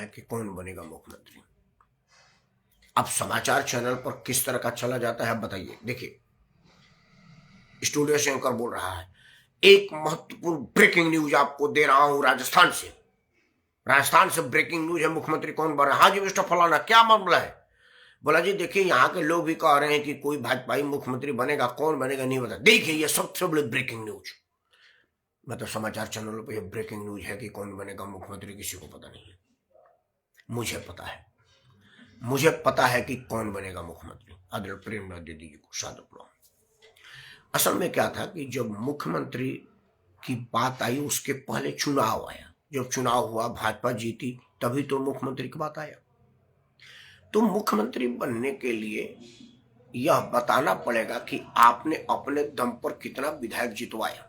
है कि कौन बनेगा मुख्यमंत्री। अब समाचार चैनल पर किस तरह का चला जाता है अब बताइए। देखिए, स्टूडियो से एंकर बोल रहा है, एक महत्वपूर्ण ब्रेकिंग न्यूज आपको दे रहा हूं राजस्थान से। राजस्थान से ब्रेकिंग न्यूज है, मुख्यमंत्री कौन बना। हाँ जी मिस्टर फलाना, क्या मामला है। बोला जी देखिए, यहाँ के लोग भी कह रहे हैं कि कोई भाजपाई मुख्यमंत्री बनेगा, कौन बनेगा नहीं बता। देखिए ये सबसे बड़ी ब्रेकिंग न्यूज, मतलब समाचार चैनलों पर ब्रेकिंग न्यूज है कि कौन बनेगा मुख्यमंत्री, किसी को पता नहीं है। मुझे पता है, मुझे पता है कि कौन बनेगा मुख्यमंत्री। आदरणीय प्रेमनाथ दीदी जी को सादर प्रणाम। असल में क्या था कि जब मुख्यमंत्री की बात आई उसके पहले चुनाव आया। जब चुनाव हुआ, भाजपा जीती, तभी तो मुख्यमंत्री की बात आया। तो मुख्यमंत्री बनने के लिए यह बताना पड़ेगा कि आपने अपने दम पर कितना विधायक जितवाया।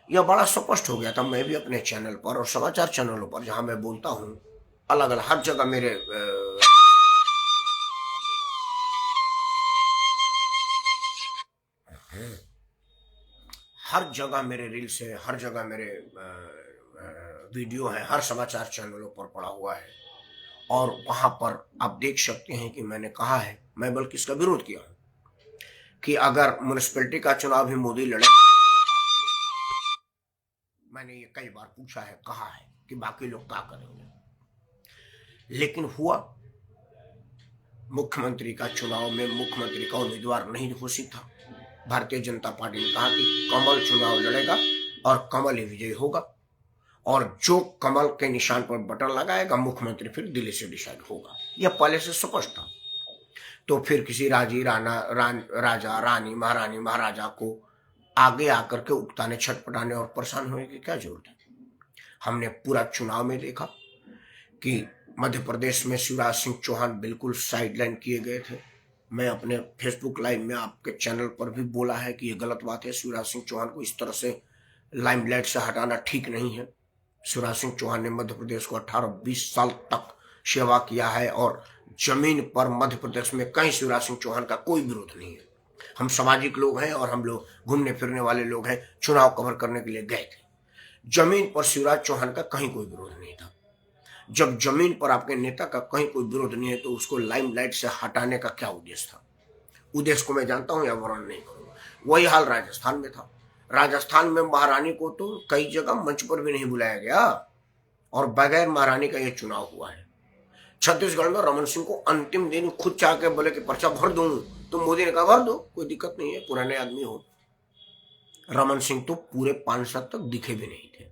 यह बड़ा स्पष्ट हो गया था। मैं भी अपने चैनल पर और समाचार चैनलों पर जहां मैं बोलता हूं, अलग अलग हर जगह मेरे हर जगह मेरे रील्स है, हर जगह मेरे वीडियो है, हर समाचार चैनलों पर पड़ा हुआ है। और वहां पर आप देख सकते हैं कि मैंने कहा है, मैं बल्कि इसका विरोध किया हूं कि अगर म्युनिसिपैलिटी का चुनाव भी मोदी लड़े, मैंने ये कई बार पूछा है, कहा है कि बाकी लोग क्या करेंगे। लेकिन हुआ, मुख्यमंत्री का चुनाव में मुख्यमंत्री का उम्मीदवार नहीं घोषित था। भारतीय जनता पार्टी ने कहा कि कमल चुनाव लड़ेगा और कमल ही विजयी होगा, और जो कमल के निशान पर बटन लगाएगा मुख्यमंत्री फिर दिल्ली से डिसाइड होगा। यह पहले से स्पष्ट था। तो फिर किसी राजा रानी महारानी महाराजा को आगे आकर के उकताने, छटपटाने और परेशान होने की क्या जरूरत है। हमने पूरा चुनाव में देखा कि मध्य प्रदेश में शिवराज सिंह चौहान बिल्कुल साइडलाइन किए गए थे। मैं अपने फेसबुक लाइव में आपके चैनल पर भी बोला है कि यह गलत बात है। शिवराज सिंह चौहान को इस तरह से लाइमलाइट से हटाना ठीक नहीं है। शिवराज सिंह चौहान ने मध्य प्रदेश को 18-20 साल तक सेवा किया है और जमीन पर मध्य प्रदेश में कहीं शिवराज सिंह चौहान का कोई विरोध नहीं है। हम सामाजिक लोग हैं और हम लोग घूमने फिरने वाले लोग हैं। चुनाव कवर करने के लिए गए थे। जमीन पर शिवराज चौहान का कहीं कोई विरोध नहीं था। जब जमीन पर आपके नेता का कहीं कोई विरोध नहीं है तो उसको लाइमलाइट से हटाने का क्या उद्देश्य था। उद्देश्य को मैं जानता हूं या वर्णन नहीं करूंगा। वही हाल राजस्थान में था। राजस्थान में महारानी को तो कई जगह मंच पर भी नहीं बुलाया गया और बगैर महारानी का यह चुनाव हुआ है। छत्तीसगढ़ में रमन सिंह को अंतिम दिन खुद चाह के बोले कि पर्चा भर दूं, तो मोदी ने कहा भर दो, कोई दिक्कत नहीं है, पुराने आदमी हो। रमन सिंह तो पूरे 5 साल तक दिखे भी नहीं थे।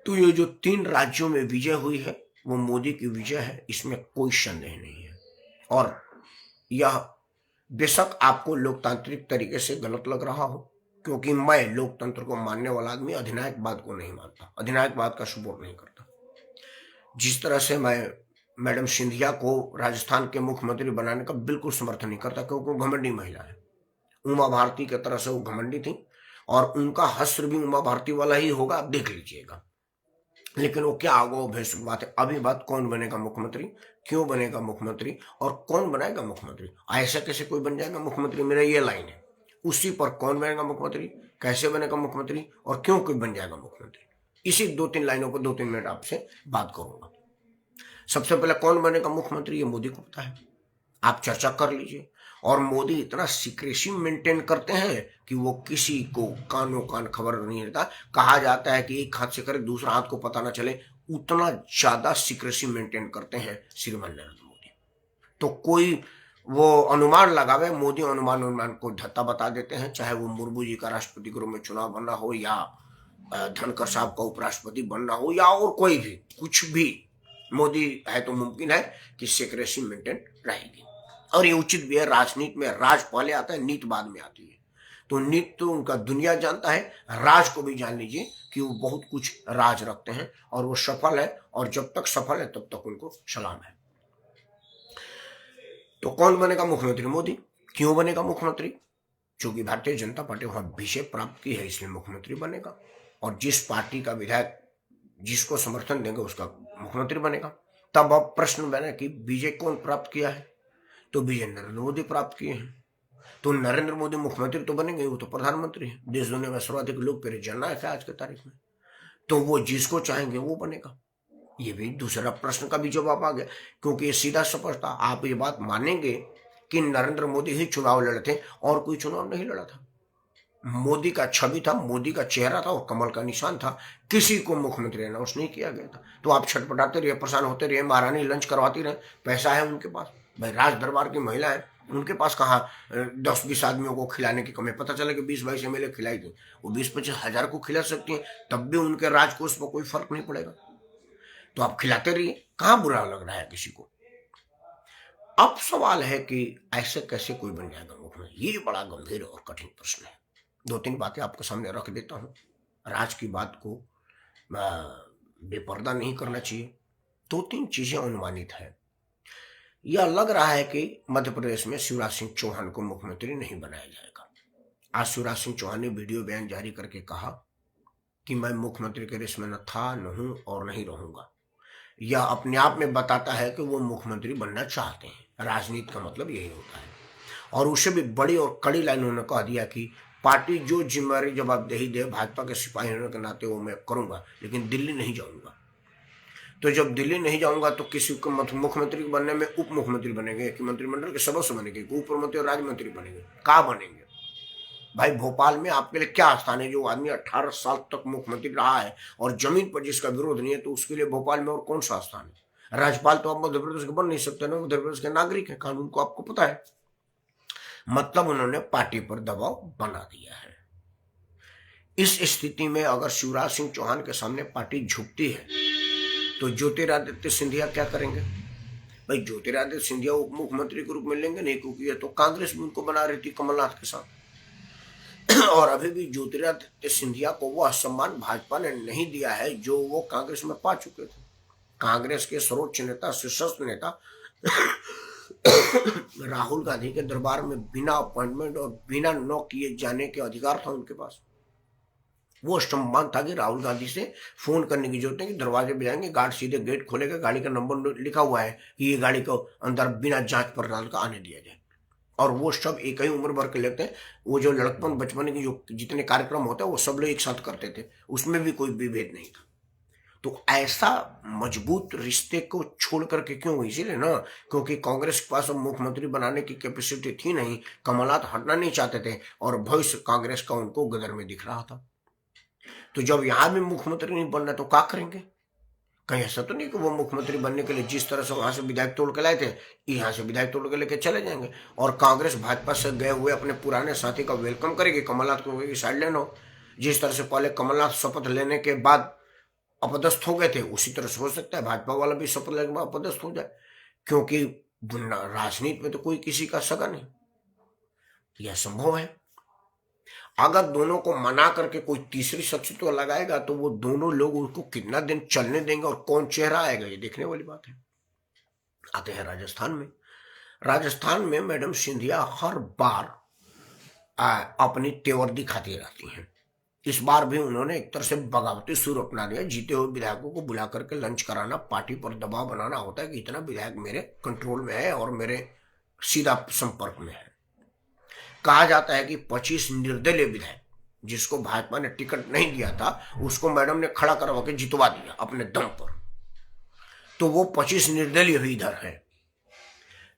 तो ये जो 3 राज्यों में विजय हुई है वो मोदी की विजय है, इसमें कोई संदेह नहीं है। और यह बेशक आपको लोकतांत्रिक तरीके से गलत लग रहा हो, क्योंकि मैं लोकतंत्र को मानने वाला आदमी अधिनायकवाद को नहीं मानता, अधिनायकवाद का सपोर्ट नहीं करता। जिस तरह से मैं मैडम सिंधिया को राजस्थान के मुख्यमंत्री बनाने का बिल्कुल समर्थन नहीं करता, क्योंकि वो घमंडी महिला है। उमा भारती की तरह से वो घमंडी थी और उनका हश्र भी उमा भारती वाला ही होगा, आप देख लीजिएगा। लेकिन वो क्या होगा वो भैंस बात है। अभी बात कौन बनेगा मुख्यमंत्री, क्यों बनेगा मुख्यमंत्री और कौन बनाएगा मुख्यमंत्री। ऐसा कैसे कोई बन जाएगा मुख्यमंत्री, मेरा ये लाइन है। उसी पर कौन बनेगा मुख्यमंत्री, कैसे बनेगा मुख्यमंत्री और क्यों कोई बन जाएगा मुख्यमंत्री, इसी 2-3 लाइनों पर 2-3 मिनट आपसे बात करूंगा। सबसे पहले कौन बनेगा मुख्यमंत्री, ये मोदी को पता है, आप चर्चा कर लीजिए। और मोदी इतना सीक्रेसी मेंटेन करते हैं कि वो किसी को कानों कान खबर नहीं देता। कहा जाता है कि एक हाथ से करे दूसरा हाथ को पता ना चले, उतना ज्यादा सीक्रेसी मेंटेन करते हैं श्रीमान नरेंद्र मोदी। तो कोई वो अनुमान लगावे, मोदी अनुमान को धत्ता बता देते हैं। चाहे वो मुर्मू जी का राष्ट्रपति के रूप में चुनाव बनना हो या धनखड़ साहब का उपराष्ट्रपति बनना हो या और कोई भी, कुछ भी मोदी है तो मुमकिन है कि सीक्रेसी मेंटेन रहेगी। और ये उचित भी है। राजनीति में राज पहले आता है, नीति बाद में आती है। तो नीति तो उनका दुनिया जानता है, राज को भी जान लीजिए कि वो बहुत कुछ राज रखते हैं और वो सफल है। और जब तक सफल है तब तक उनको सलाम है। तो कौन बनेगा मुख्यमंत्री, मोदी। क्यों बनेगा मुख्यमंत्री, क्योंकि भारतीय जनता पार्टी वहां विजय प्राप्त की है, इसलिए मुख्यमंत्री बनेगा। और जिस पार्टी का विधायक जिसको समर्थन देंगे उसका मुख्यमंत्री बनेगा। तब अब प्रश्न बना कि विजय कौन प्राप्त किया है, तो विजय नरेंद्र मोदी प्राप्त किए हैं। तो नरेंद्र मोदी मुख्यमंत्री तो बनेंगे, वो तो प्रधानमंत्री है। देश दुनिया में सर्वाधिक लोकप्रिय जननायक है आज की तारीख में। तो वो जिसको चाहेंगे वो बनेगा। ये भी दूसरा प्रश्न का भी जवाब आ गया, क्योंकि ये सीधा स्पष्ट था। आप ये बात मानेंगे कि नरेंद्र मोदी ही चुनाव लड़े थे और कोई चुनाव नहीं लड़ा था। मोदी का छवि था, मोदी का चेहरा था और कमल का निशान था, किसी को मुख्यमंत्री अनाउंस नहीं किया गया था। तो आप छटपटाते रहिए, परेशान होते रहिए, महारानी लंच करवाती रहे, पैसा है उनके पास, भाई राज दरबार की महिला है, उनके पास कहाँ 10-20 आदमियों को खिलाने की कमी। पता चला कि 20-22 MLA खिलाई थी, वो 20-25 हजार को खिला सकती है, तब भी उनके राजकोष पर कोई फर्क नहीं पड़ेगा। तो आप खिलाते रहिए, कहाँ बुरा लग रहा है किसी को। अब सवाल है कि ऐसे कैसे कोई बन जाएगा मुख्यमंत्री, ये बड़ा गंभीर और कठिन प्रश्न है। 2-3 बातें आपके सामने रख देता हूं। राज की बात को बेपर्दा नहीं करना चाहिए। 2-3 चीजें अनुमानित है। यह लग रहा है कि मध्य प्रदेश में शिवराज सिंह चौहान को मुख्यमंत्री नहीं बनाया जाएगा। आज शिवराज सिंह चौहान ने वीडियो बयान जारी करके कहा कि मैं मुख्यमंत्री के रेस में न था, न हूं और नहीं रहूंगा। यह अपने आप में बताता है कि वो मुख्यमंत्री बनना चाहते हैं। राजनीति का मतलब यही होता है। और उससे भी बड़ी और कड़ी लाइन उन्होंने कह दिया कि पार्टी जो जिम्मेदारी जवाबदेही दे भाजपा के सिपाही होने के नाते वो मैं करूंगा, लेकिन दिल्ली नहीं जाऊंगा। तो जब दिल्ली नहीं जाऊंगा तो किसी को मुख्यमंत्री बनने में उप मुख्यमंत्री बनेंगे कि मंत्रिमंडल के सदस्य बनेंगे, उप मुख्यमंत्री और राज्य मंत्री बनेंगे, कहाँ बनेंगे? भाई भोपाल में आपके लिए क्या स्थान है? जो आदमी 18 साल तक मुख्यमंत्री रहा है और जमीन पर जिसका विरोध नहीं है, तो उसके लिए भोपाल में और कौन सा स्थान है? राज्यपाल तो आप मध्य प्रदेश के बन नहीं सकते ना, मध्य प्रदेश के नागरिक है, कानून को आपको पता है। मतलब उन्होंने पार्टी पर दबाव बना दिया है। इस स्थिति में अगर शिवराज सिंह चौहान के सामने पार्टी झुकती है तो ज्योतिरादित्य सिंधिया क्या करेंगे? भाई ज्योतिरादित्य सिंधिया उप मुख्यमंत्री के रूप में लेंगे नहीं, क्योंकि ये तो कांग्रेस भी उनको बना रही थी कमलनाथ के साथ। और अभी भी ज्योतिरादित्य सिंधिया को वह सम्मान भाजपा ने नहीं दिया है जो वो कांग्रेस में पा चुके थे। कांग्रेस के सर्वोच्च नेता, शीर्षस्थ नेता राहुल गांधी के दरबार में बिना अपॉइंटमेंट और बिना नॉक किए जाने के अधिकार था उनके पास। वो सम्मान था कि राहुल गांधी से फोन करने की जरूरत है कि दरवाजे पे जाएंगे, गार्ड सीधे गेट खोलेगा, गाड़ी का नंबर लिखा हुआ है कि ये गाड़ी को अंदर बिना जांच पड़ताल का आने दिया जाए। और वो सब एक ही उम्र भर के लेते हैं। वो जो लड़कपन बचपन की जो जितने कार्यक्रम होते हैं वो सब लोग एक साथ करते थे, उसमें भी कोई विभेद नहीं था। तो ऐसा मजबूत रिश्ते को छोड़ करके क्यों? इसीलिए ना, क्योंकि कांग्रेस के पास अब मुख्यमंत्री बनाने की कैपेसिटी थी नहीं, कमलनाथ हटना नहीं चाहते थे और भविष्य कांग्रेस का उनको गदर में दिख रहा था। तो जब यहां भी मुख्यमंत्री नहीं बनना तो क्या करेंगे? कहीं ऐसा तो नहीं कि वो मुख्यमंत्री बनने के लिए जिस तरह से वहां से विधायक तोड़ के लाए थे, यहाँ से विधायक तोड़ के लेके चले जाएंगे और कांग्रेस भाजपा से गए हुए अपने पुराने साथी का वेलकम करेगी, कमलनाथ को साइड लेना हो। जिस तरह से पहले कमलनाथ शपथ लेने के बाद अपदस्थ हो गए थे, उसी तरह से हो सकता है भाजपा वाला भी शपथ लेने के बाद अपदस्थ हो जाए, क्योंकि राजनीति में तो कोई किसी का सगा नहीं। यह संभव है। अगर दोनों को मना करके कोई तीसरी शख्सियत लगाएगा तो वो दोनों लोग उसको कितना दिन चलने देंगे और कौन चेहरा आएगा, ये देखने वाली बात है। आते हैं राजस्थान में। राजस्थान में मैडम सिंधिया हर बार अपनी तेवर दिखाती रहती हैं। इस बार भी उन्होंने एक तरह से बगावती सुर अपना दिया। जीते हुए विधायकों को बुला करके लंच कराना, पार्टी पर दबाव बनाना होता है कि इतना विधायक मेरे कंट्रोल में है और मेरे सीधा संपर्क में है। कहा जाता है कि 25 निर्दलीय विधायक जिसको भाजपा ने टिकट नहीं दिया था उसको मैडम ने खड़ा करवा के जितवा दिया अपने दम पर। तो वो 25 निर्दलीय भी इधर है।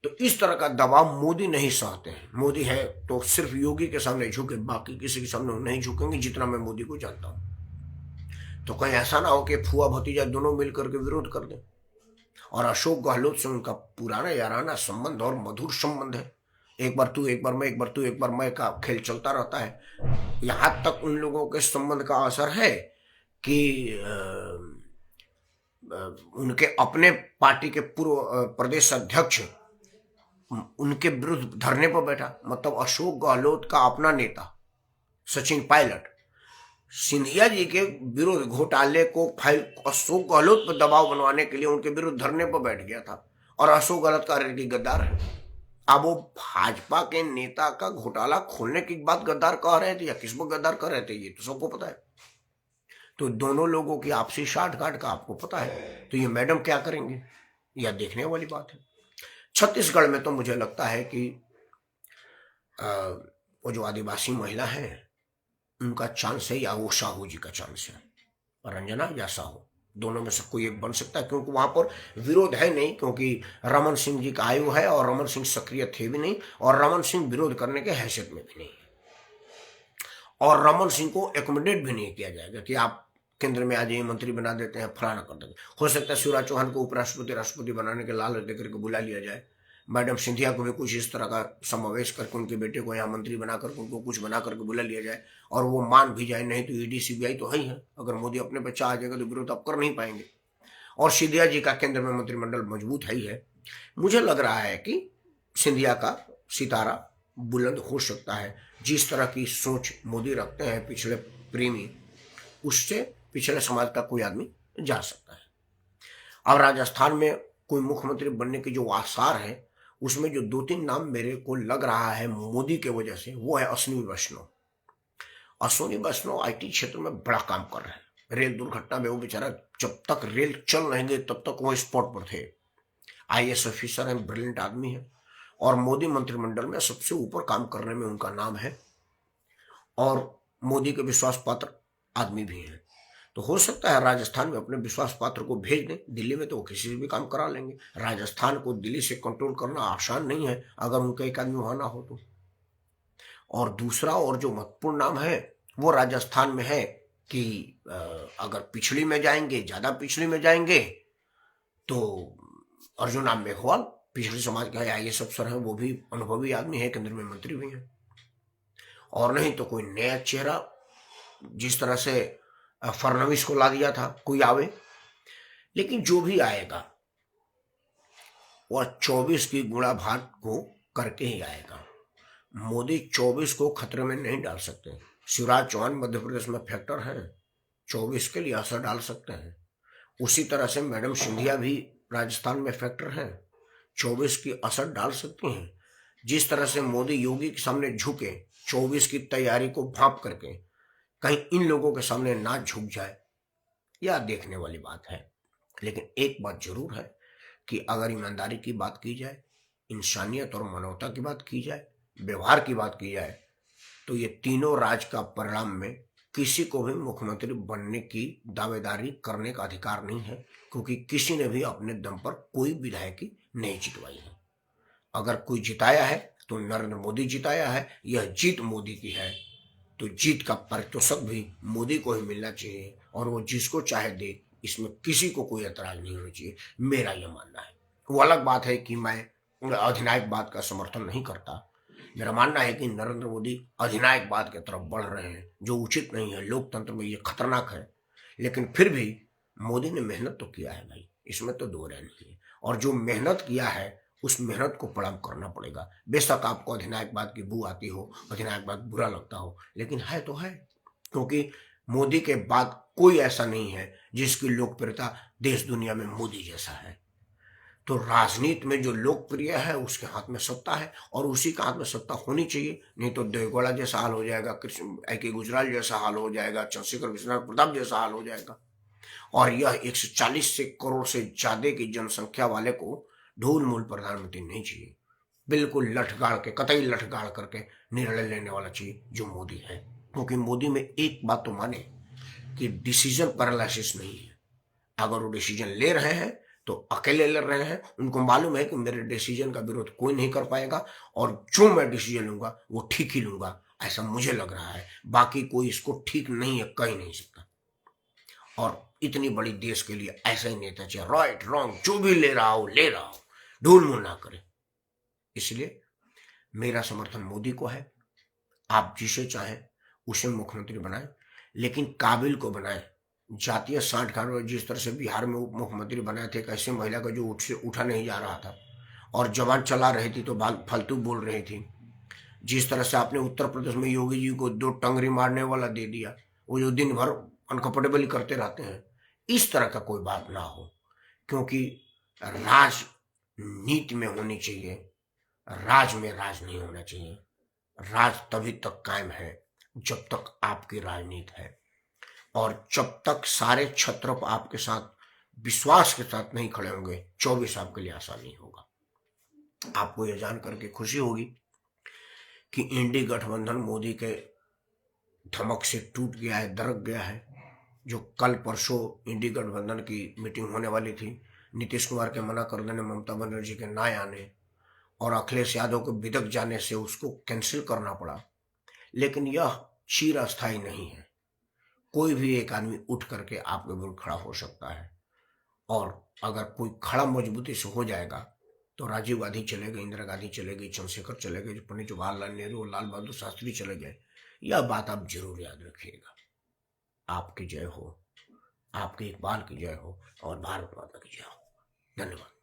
तो इस तरह का दबाव मोदी नहीं सहते हैं। मोदी है तो सिर्फ योगी के सामने झुके, बाकी किसी के सामने नहीं झुकेंगे, जितना मैं मोदी को जानता हूं। तो कहीं ऐसा ना हो कि फुआ भतीजा दोनों मिलकर के विरोध कर दें। और अशोक गहलोत से उनका पुराना याराना संबंध और मधुर संबंध है। एक बार तू एक बार मैं, एक बार तू एक बार मैं का खेल चलता रहता है। यहां तक उन लोगों के संबंध का असर है कि उनके अपने पार्टी के पूर्व प्रदेश अध्यक्ष उनके विरुद्ध धरने पर बैठा। मतलब अशोक गहलोत का अपना नेता सचिन पायलट सिंधिया जी के विरुद्ध घोटाले को फाइल अशोक गहलोत पर दबाव बनवाने के लिए उनके विरुद्ध धरने पर बैठ गया था। और अशोक गहलोत का रेडी गद्दार है। अब वो भाजपा के नेता का घोटाला खोलने की बात गद्दार कह रहे थे या किस पर गद्दार कर रहे थे ये तो सबको पता है। तो दोनों लोगों की आपसी साठगांठ का आपको पता है। तो ये मैडम क्या करेंगे यह देखने वाली बात है। छत्तीसगढ़ में तो मुझे लगता है कि वो जो आदिवासी महिला है उनका चांस है या वो साहू जी का चांस है, रंजना या साहू, दोनों में से कोई एक बन सकता है, क्योंकि वहां पर विरोध है नहीं, क्योंकि रमन सिंह जी का आयु है और रमन सिंह सक्रिय थे भी नहीं और रमन सिंह विरोध करने के हैसियत में भी नहीं है और रमन सिंह को एकोमोडेट भी नहीं किया जाएगा कि आप केंद्र में आ जाइए, मंत्री बना देते हैं, फलाना कर देंगे। हो सकता है शिवराज चौहान को उपराष्ट्रपति राष्ट्रपति बनाने के लालच देकर के बुला लिया जाए, मैडम सिंधिया को भी कुछ इस तरह का समावेश करके उनके बेटे को यहाँ मंत्री बना करके उनको कुछ बना करके बुला लिया जाए और वो मान भी जाए, नहीं तो ईडी सीबीआई तो है ही है। अगर मोदी अपने पे चाह जाएगा तो विरोध आप कर नहीं पाएंगे और सिंधिया जी का केंद्र में मंत्रिमंडल मजबूत है ही है। मुझे लग रहा है कि सिंधिया का सितारा बुलंद हो सकता है। जिस तरह की सोच मोदी रखते हैं पिछले प्रेमी, उससे पिछले समाज का कोई आदमी जा सकता है। अब राजस्थान में कोई मुख्यमंत्री बनने के जो आसार है, उसमें जो 2-3 नाम मेरे को लग रहा है मोदी के वजह से, वो है अश्विनी वैष्णव। अश्विनी वैष्णव आईटी क्षेत्र में बड़ा काम कर रहे हैं। रेल दुर्घटना में वो बेचारा जब तक रेल चल रहेंगे तब तक वो स्पॉट पर थे। आईएएस ऑफिसर हैं, ब्रिलियंट आदमी है और मोदी मंत्रिमंडल में सबसे ऊपर काम करने में उनका नाम है और मोदी के विश्वास पात्र आदमी भी हैं। तो हो सकता है राजस्थान में अपने विश्वास पात्र को भेज दें। दिल्ली में तो वो किसी से भी काम करा लेंगे। राजस्थान को दिल्ली से कंट्रोल करना आसान नहीं है अगर उनका एक आदमी वहां ना हो तो। और दूसरा और जो महत्वपूर्ण नाम है वो राजस्थान में है कि अगर पिछड़ी में जाएंगे, ज्यादा पिछड़ी में जाएंगे तो अर्जुन राम मेघवाल पिछड़े समाज के आईएएस अफसर हैं, वो भी अनुभवी आदमी है, केंद्र में मंत्री भी हैं। और नहीं तो कोई नया चेहरा, जिस तरह से फडणवीस को ला दिया था, कोई आवे। लेकिन जो भी आएगा वह 24 की गुणा भाग को करके ही आएगा। मोदी 24 को खतरे में नहीं डाल सकते। शिवराज चौहान मध्य प्रदेश में फैक्टर हैं, 24 के लिए असर डाल सकते हैं। उसी तरह से मैडम सिंधिया भी राजस्थान में फैक्टर हैं, 24 की असर डाल सकती हैं। जिस तरह से मोदी योगी के सामने झुके, 24 की तैयारी को भांप करके कहीं इन लोगों के सामने ना झुक जाए, यह देखने वाली बात है। लेकिन एक बात जरूर है कि अगर ईमानदारी की बात की जाए, इंसानियत और मानवता की बात की जाए, व्यवहार की बात की जाए, तो ये तीनों राज का परिणाम में किसी को भी मुख्यमंत्री बनने की दावेदारी करने का अधिकार नहीं है, क्योंकि किसी ने भी अपने दम पर कोई विधायकी नहीं जितवाई है। अगर कोई जिताया है तो नरेंद्र मोदी जिताया है, यह जीत मोदी की है, तो जीत का पारितोषिक भी मोदी को ही मिलना चाहिए और वो जिसको चाहे दे, इसमें किसी को कोई ऐतराज नहीं होना चाहिए, मेरा यह मानना है। वो अलग बात है कि मैं अधिनायकवाद का समर्थन नहीं करता। मेरा मानना है कि नरेंद्र मोदी अधिनायकवाद की तरफ बढ़ रहे हैं, जो उचित नहीं है, लोकतंत्र में ये खतरनाक है। लेकिन फिर भी मोदी ने मेहनत तो किया है भाई, इसमें तो दो राय नहीं है। और जो मेहनत किया है उस मेहनत को प्रणाम करना पड़ेगा। बेशक आपको अधिनायकवाद की बू आती हो, अधिनायकवाद बुरा लगता हो, लेकिन है तो है, क्योंकि मोदी के बाद कोई ऐसा नहीं है जिसकी लोकप्रियता देश दुनिया में मोदी जैसा है। तो राजनीति में जो लोकप्रिय है उसके हाथ में सत्ता है और उसी के हाथ में सत्ता होनी चाहिए, नहीं तो देवगौड़ा जैसा हाल हो जाएगा, कृष्ण A.K. गुजराल जैसा हाल हो जाएगा, चंद्रशेखर विश्वनाथ प्रताप जैसा हाल हो जाएगा। और यह 140 करोड़ से ज्यादा की जनसंख्या वाले को ढूल मूल प्रधानमंत्री नहीं चाहिए। बिल्कुल लठगाड़ के, कतई लठगाड़ करके निर्णय लेने वाला चाहिए जो मोदी है। क्योंकि मोदी में एक बात तो माने कि डिसीजन पैरालिसिस नहीं है। अगर वो डिसीजन ले रहे हैं तो अकेले ले रहे हैं, उनको मालूम है कि मेरे डिसीजन का विरोध कोई नहीं कर पाएगा और जो मैं डिसीजन लूंगा वो ठीक ही लूंगा, ऐसा मुझे लग रहा है। बाकी कोई इसको ठीक नहीं है कह ही नहीं सकता। और इतनी बड़ी देश के लिए ऐसा ही नेता चाहिए, राइट रॉन्ग जो भी ले रहा हो, ढूल मूल ना करे। इसलिए मेरा समर्थन मोदी को है। आप जिसे चाहें उसे मुख्यमंत्री बनाएं, लेकिन काबिल को बनाएं। जातीय सांठगांठ, जिस तरह से बिहार में उप मुख्यमंत्री बनाए थे, कैसे महिला का जो उठ से उठा नहीं जा रहा था और जवान चला रही थी तो फालतू बोल रही थी। जिस तरह से आपने उत्तर प्रदेश में योगी जी को 2 टंगरी मारने वाला दे दिया, वो जो दिन भर अनकंफर्टेबल करते रहते हैं, इस तरह का कोई बात ना हो। क्योंकि राजनीति में होनी चाहिए, राज में राज नहीं होना चाहिए। राज तभी तक कायम है जब तक आपकी राजनीति है, और जब तक सारे क्षत्रप आपके साथ विश्वास के साथ नहीं खड़े होंगे, 24 आपके लिए आसान नहीं होगा। आपको यह जान करके खुशी होगी कि इंडी गठबंधन मोदी के धमक से टूट गया है, दरक गया है। जो कल परसों इंडी गठबंधन की मीटिंग होने वाली थी, नीतीश कुमार के मना कर देने, ममता बनर्जी के ना आने और अखिलेश यादव के बिदक जाने से उसको कैंसिल करना पड़ा। लेकिन यह चिर अस्थायी नहीं है। कोई भी एक आदमी उठ करके आपके विरुद्ध खड़ा हो सकता है, और अगर कोई खड़ा मजबूती से हो जाएगा तो राजीव गांधी चले गए, इंदिरा गांधी चले गई, चंद्रशेखर चले गए, पंडित जवाहरलाल नेहरू, लाल बहादुर शास्त्री चले गए। यह बात आप जरूर याद रखिएगा। आपकी जय हो, आपके इकबाल की जय हो और भारत माता की जय हो। धन्यवाद।